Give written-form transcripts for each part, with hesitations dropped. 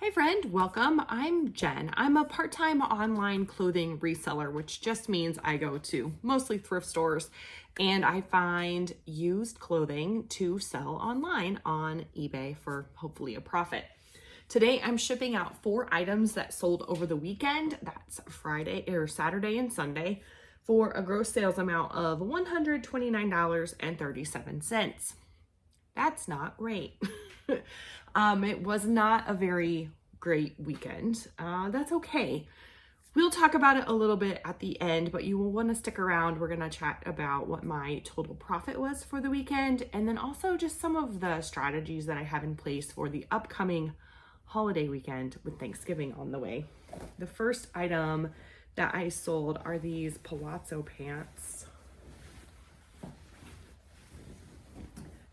Hey friend, welcome. I'm Jen. I'm a part-time online clothing reseller, which just means I go to mostly thrift stores and I find used clothing to sell online on eBay for hopefully a profit. Today I'm shipping out 4 items that sold over the weekend. That's Friday or Saturday and Sunday for a gross sales amount of $129.37. That's not great. It was not a very great weekend. That's okay. We'll talk about it a little bit at the end, but you will want to stick around. We're going to chat about what my total profit was for the weekend, and then also just some of the strategies that I have in place for the upcoming holiday weekend with Thanksgiving on the way. The first item that I sold are these palazzo pants.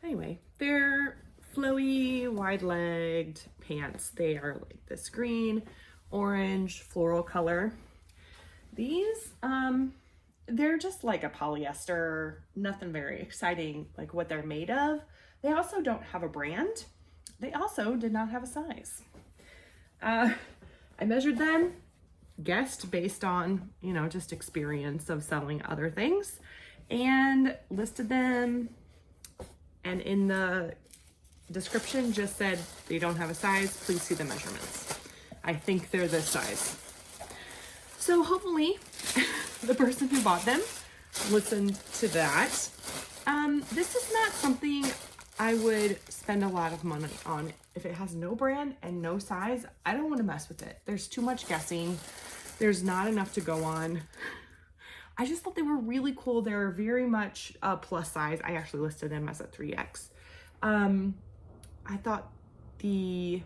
Anyway, they're flowy, wide-legged pants. They are like this green, orange, floral color. These, they're just like a polyester, nothing very exciting like what they're made of. They also don't have a brand. They also did not have a size. I measured them, guessed based on, just experience of selling other things, and listed them. And in the description just said they don't have a size, please see the measurements. I think they're this size. So hopefully the person who bought them listened to that. This is not something I would spend a lot of money on. If it has no brand and no size, I don't want to mess with it. There's too much guessing. There's not enough to go on. I just thought they were really cool. They're very much a plus size. I actually listed them as a 3X. I thought sorry,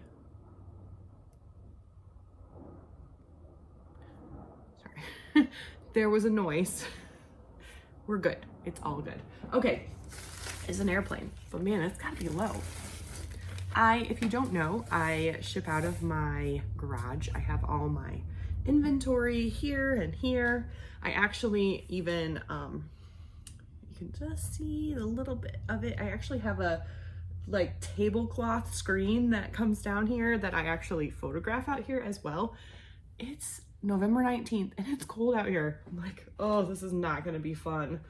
there was a noise. We're good. It's all good. Okay, it's an airplane, but man, it's gotta be low. If you don't know, I ship out of my garage. I have all my inventory here and here. I actually even, you can just see a little bit of it. I actually have a tablecloth screen that comes down here that I actually photograph out here as well. It's November 19th and it's cold out here. I'm like, oh, this is not gonna be fun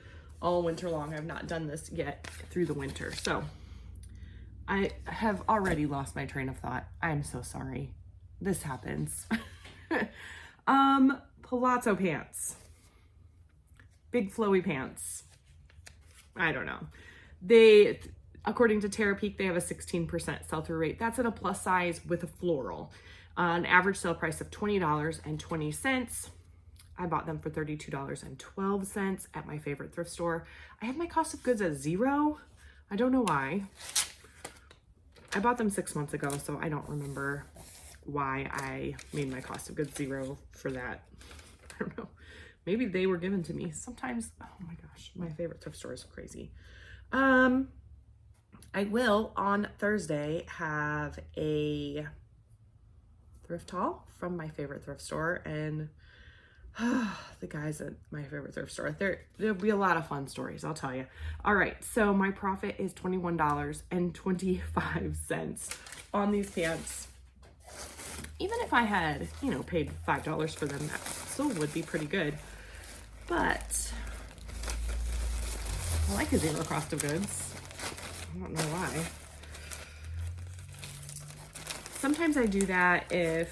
all winter long. I've not done this yet through the winter. So I have already lost my train of thought. I'm so sorry. This happens. Palazzo pants. Big flowy pants. I don't know. According to Terapeak, they have a 16% sell-through rate. That's at a plus size with a floral. An average sale price of $20.20. I bought them for $32.12 at my favorite thrift store. I have my cost of goods at 0. I don't know why. I bought them 6 months ago, so I don't remember why I made my cost of goods 0 for that. I don't know. Maybe they were given to me. Sometimes, oh my gosh, my favorite thrift store is crazy. I will on Thursday have a thrift haul from my favorite thrift store, and the guys at my favorite thrift store, there'll be a lot of fun stories, I'll tell you. All right, so my profit is $21.25 on these pants. Even if I had, paid $5 for them, that still would be pretty good. But I like a 0 cost of goods. I don't know why. Sometimes I do that if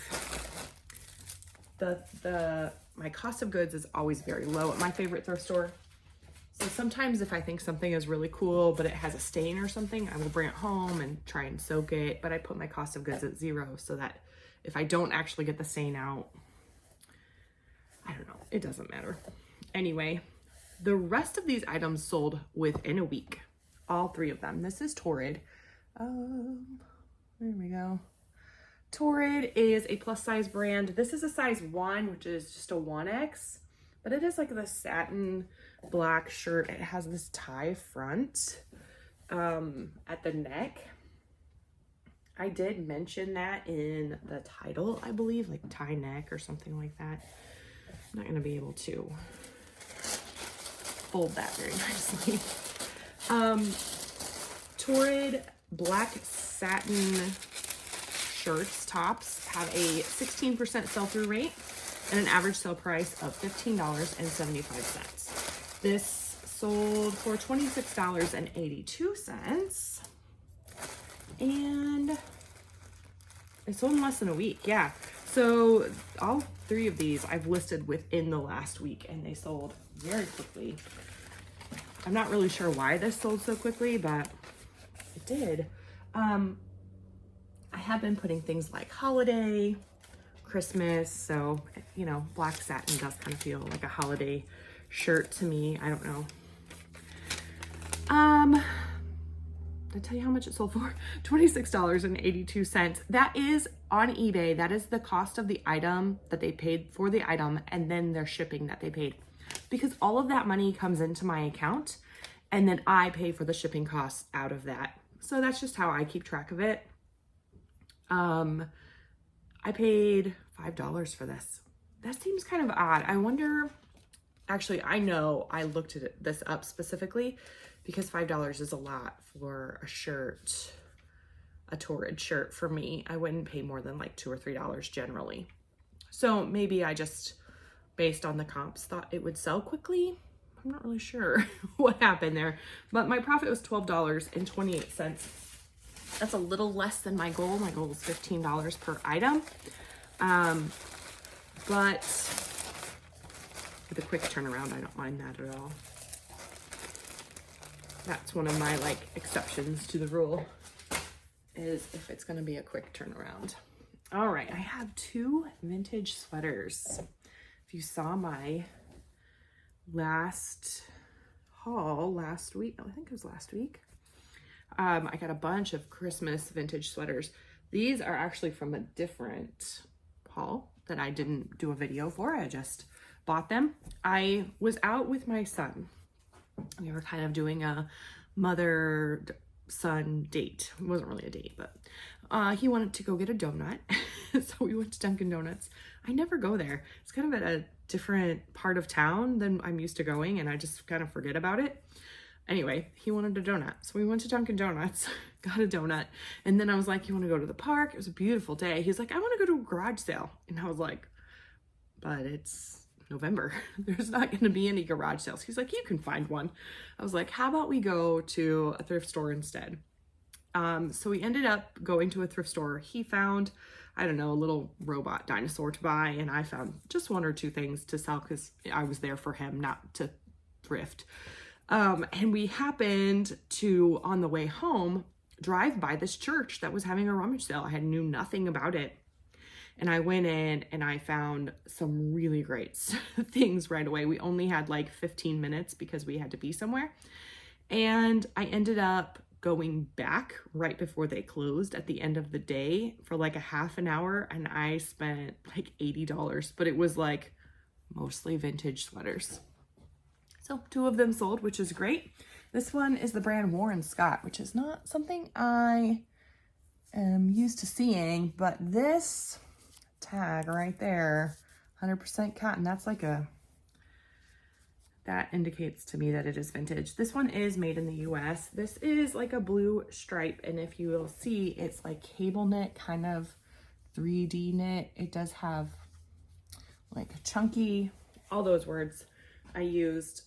my cost of goods is always very low at my favorite thrift store. So sometimes if I think something is really cool, but it has a stain or something, I will bring it home and try and soak it. But I put my cost of goods at 0 so that if I don't actually get the stain out, I don't know, it doesn't matter. Anyway, the rest of these items sold within a week. All 3 of them. This is Torrid. There we go. Torrid is a plus size brand. This is a size 1, which is just a 1X, but it is like the satin black shirt. It has this tie front at the neck. I did mention that in the title, I believe, like tie neck or something like that. I'm not gonna be able to fold that very nicely. Torrid black satin shirts, tops, have a 16% sell-through rate and an average sale price of $15.75. This sold for $26.82. And it sold in less than a week. Yeah. So all 3 of these I've listed within the last week and they sold very quickly. I'm not really sure why this sold so quickly, but it did. I have been putting things like holiday, Christmas. So, you know, black satin does kind of feel like a holiday shirt to me. I don't know. Did I tell you how much it sold for? $26.82. That is on eBay. That is the cost of the item that they paid for the item and then their shipping that they paid. Because all of that money comes into my account and then I pay for the shipping costs out of that. So that's just how I keep track of it. I paid $5 for this. That seems kind of odd. I wonder, actually, I know I looked at this up specifically because $5 is a lot for a shirt, a Torrid shirt for me. I wouldn't pay more than like $2 or $3 generally. So maybe I just, based on the comps, thought it would sell quickly. I'm not really sure what happened there, but my profit was $12.28. That's a little less than my goal. My goal is $15 per item. But with a quick turnaround, I don't mind that at all. That's one of my like exceptions to the rule, is if it's going to be a quick turnaround. All right, I have 2 vintage sweaters. If you saw my last haul last week, I think it was last week, I got a bunch of Christmas vintage sweaters. These are actually from a different haul that I didn't do a video for. I just bought them. I was out with my son. We were kind of doing a mother-son date. It wasn't really a date, but he wanted to go get a donut. So we went to Dunkin' Donuts. I never go there. It's kind of at a different part of town than I'm used to going, and I just kind of forget about it. Anyway, he wanted a donut. So we went to Dunkin' Donuts, got a donut. And then I was like, you want to go to the park? It was a beautiful day. He's like, I want to go to a garage sale. And I was like, but it's November. There's not going to be any garage sales. He's like, you can find one. I was like, how about we go to a thrift store instead? So we ended up going to a thrift store. He found, I don't know, a little robot dinosaur to buy. And I found just 1 or 2 things to sell because I was there for him, not to thrift. And we happened to, on the way home, drive by this church that was having a rummage sale. I knew nothing about it. And I went in and I found some really great things right away. We only had like 15 minutes because we had to be somewhere. And I ended up going back right before they closed at the end of the day for like a half an hour. And I spent like $80, but it was like mostly vintage sweaters. So 2 of them sold, which is great. This one is the brand Warren Scott, which is not something I am used to seeing, but this tag right there, 100% cotton, that's like that indicates to me that it is vintage. This one is made in the US. This is like a blue stripe, and if you will see, it's like cable knit, kind of 3D knit. It does have like a chunky, all those words I used.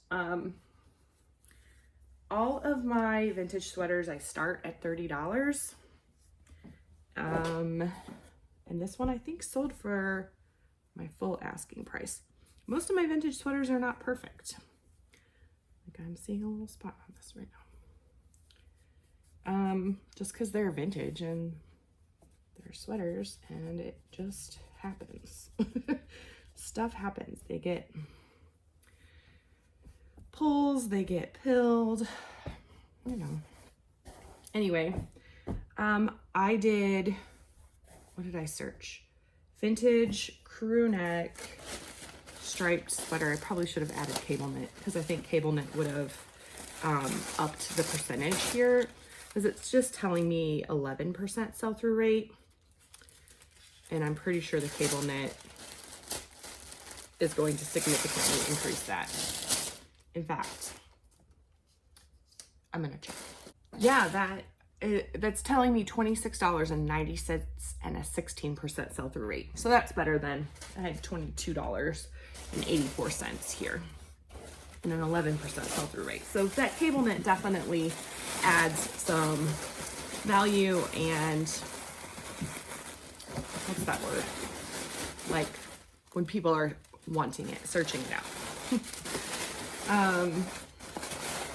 All of my vintage sweaters, I start at $30. And this one I think sold for my full asking price. Most of my vintage sweaters are not perfect. Like I'm seeing a little spot on this right now. Just because they're vintage and they're sweaters, and it just happens. Stuff happens. They get pulls, they get pilled, you know. Anyway, I did, what did I search? Vintage crew neck striped sweater. I probably should have added cable knit because I think cable knit would have upped the percentage here, because it's just telling me 11% sell-through rate. And I'm pretty sure the cable knit is going to significantly increase that. In fact, I'm gonna check. Yeah, that that's telling me $26.90 and a 16% sell-through rate. So that's better than I had $22.84 here and an 11% sell-through rate. So that cable knit definitely adds some value and what's that word? Like when people are wanting it, searching it out.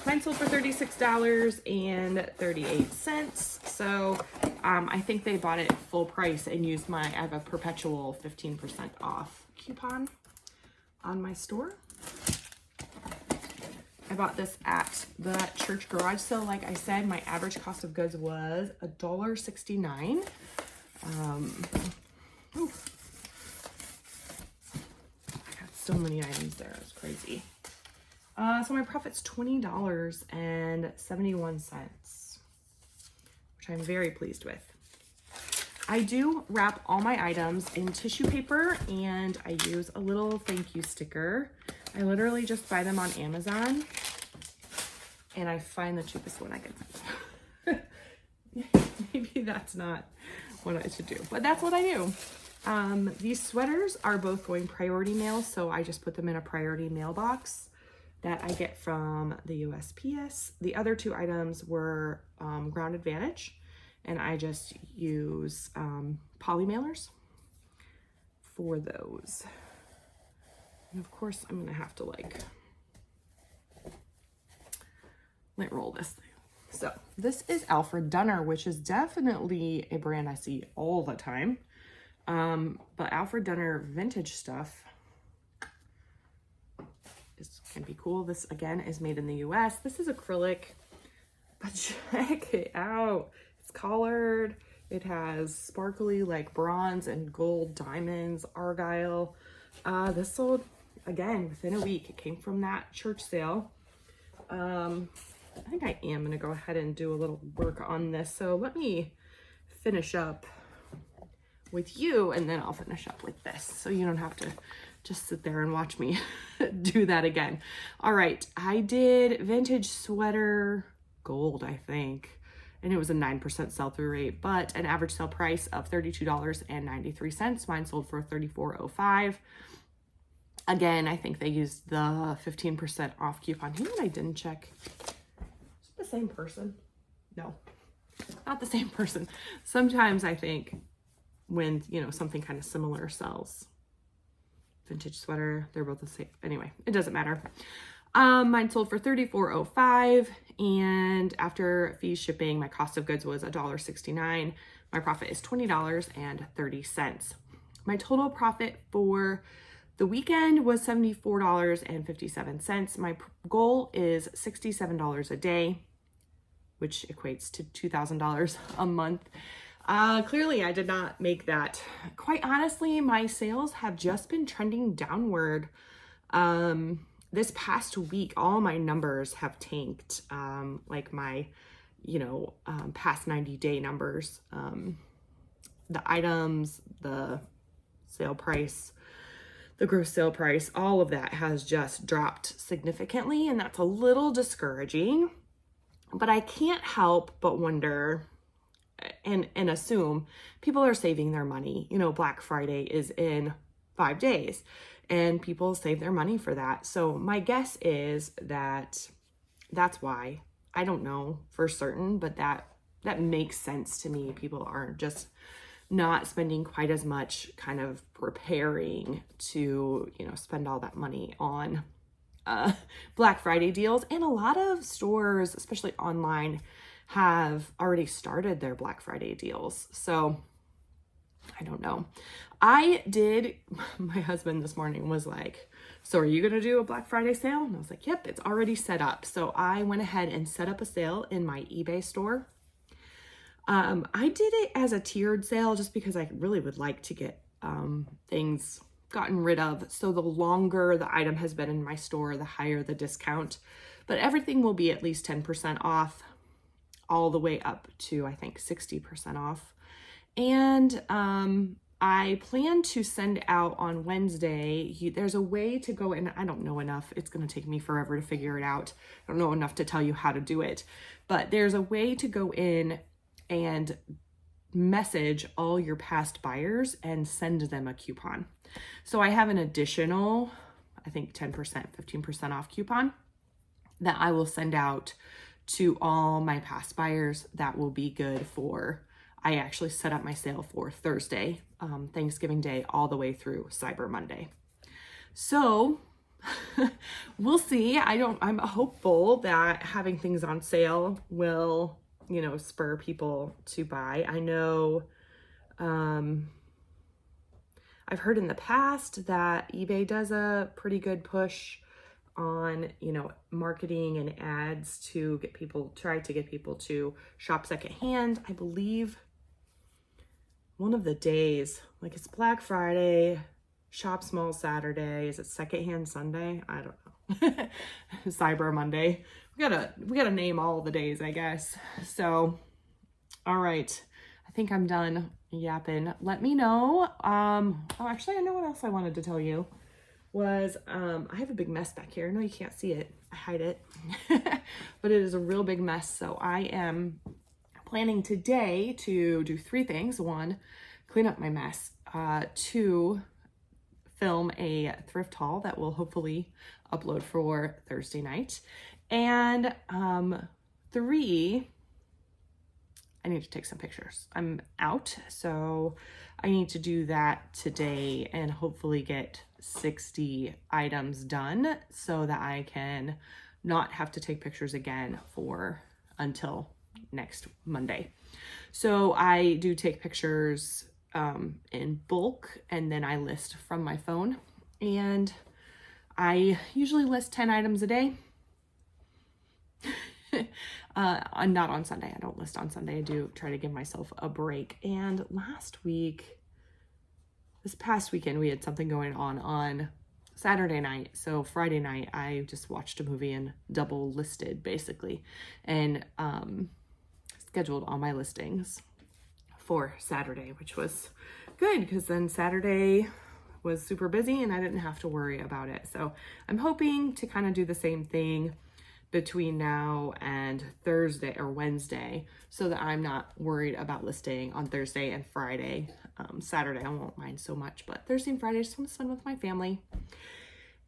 Mine sold for $36.38. So I think they bought it full price and used I have a perpetual 15% off coupon on my store. I bought this at the church garage sale. Like I said, my average cost of goods was $1.69. I got so many items there, it's crazy. So my profit's $20.71, which I'm very pleased with. I do wrap all my items in tissue paper and I use a little thank you sticker. I literally just buy them on Amazon and I find the cheapest one I can find. Maybe that's not what I should do, but that's what I do. These sweaters are both going priority mail, so I just put them in a priority mailbox that I get from the USPS. The other two items were Ground Advantage, and I just use poly mailers for those. And of course, I'm gonna have to like lint roll this thing. So this is Alfred Dunner, which is definitely a brand I see all the time. But Alfred Dunner vintage stuff can be cool. This again is made in the US. This is acrylic, but check it out. It's collared. It has sparkly like bronze and gold diamonds, argyle. This sold again within a week. It came from that church sale. I think I am gonna go ahead and do a little work on this. So let me finish up with you and then I'll finish up with this. So you don't have to just sit there and watch me do that again. All right, I did vintage sweater gold, I think, and it was a 9% sell-through rate, but an average sale price of $32.93. Mine sold for $34.05. Again, I think they used the 15% off coupon. You know what I didn't check? Is it the same person? No, not the same person. Sometimes I think when, you know, something kind of similar sells. Vintage sweater, they're both the same. Anyway, it doesn't matter. Mine sold for $34.05, and after fees shipping, my cost of goods was $1.69. My profit is $20.30. My total profit for the weekend was $74.57. My goal is $67 a day, which equates to $2,000 a month. Clearly I did not make that. Quite honestly, my sales have just been trending downward. This past week, all my numbers have tanked. Like my, past 90-day numbers, the items, the sale price, the gross sale price, all of that has just dropped significantly. And that's a little discouraging, but I can't help but wonder and assume people are saving their money. Black Friday is in 5 days and people save their money for that. So my guess is that that's why. I don't know for certain, but that makes sense to me. People are just not spending quite as much kind of preparing to, spend all that money on Black Friday deals. And a lot of stores, especially online, have already started their Black Friday deals. So I don't know. My husband this morning was like, so are you going to do a Black Friday sale? And I was like, yep, it's already set up. So I went ahead and set up a sale in my eBay store. I did it as a tiered sale just because I really would like to get things gotten rid of. So the longer the item has been in my store, the higher the discount. But everything will be at least 10% off, all the way up to, I think, 60% off. And I plan to send out on Wednesday. There's a way to go in. I don't know enough. It's going to take me forever to figure it out. I don't know enough to tell you how to do it. But there's a way to go in and message all your past buyers and send them a coupon. So I have an additional, I think 10%, 15% off coupon that I will send out to all my past buyers. That will be good for, I actually set up my sale for Thursday, Thanksgiving Day, all the way through Cyber Monday. So we'll see. I'm hopeful that having things on sale will, you know, spur people to buy. I know, I've heard in the past that eBay does a pretty good push on, you know, marketing and ads to try to get people to shop secondhand. I believe one of the days, like it's Black Friday, Shop Small Saturday, is it Secondhand Sunday? I don't know. Cyber Monday. We gotta name all the days, I guess. So, all right. I think I'm done yapping. Let me know. Oh, actually, I know what else I wanted to tell you was, I have a big mess back here. I know you can't see it. I hide it, but it is a real big mess. So I am planning today to do 3 things. 1, clean up my mess. 2, film a thrift haul that will hopefully upload for Thursday night. And 3, I need to take some pictures. I'm out, so I need to do that today and hopefully get 60 items done so that I can not have to take pictures again until next Monday. So I do take pictures in bulk, and then I list from my phone, and I usually list 10 items a day. Not on Sunday. I don't list on Sunday. I do try to give myself a break. And this past weekend, we had something going on Saturday night. So Friday night, I just watched a movie and double listed basically, and scheduled all my listings for Saturday, which was good because then Saturday was super busy and I didn't have to worry about it. So I'm hoping to kind of do the same thing between now and Thursday or Wednesday so that I'm not worried about listing on Thursday and Friday. Saturday I won't mind so much, but Thursday and Friday I just want to spend with my family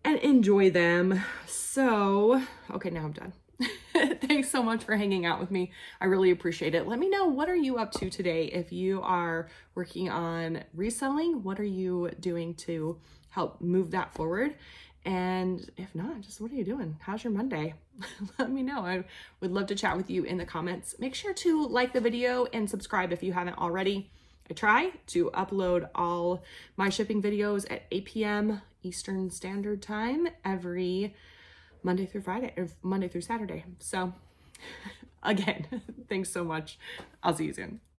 and enjoy them. So, okay, now I'm done. Thanks so much for hanging out with me. I really appreciate it. Let me know, what are you up to today? If you are working on reselling, what are you doing to help move that forward? And if not, just what are you doing? How's your Monday? Let me know. I would love to chat with you in the comments. Make sure to like the video and subscribe if you haven't already. I try to upload all my shipping videos at 8 p.m. Eastern Standard Time every Monday through Friday, or Monday through Saturday. So again, thanks so much. I'll see you soon.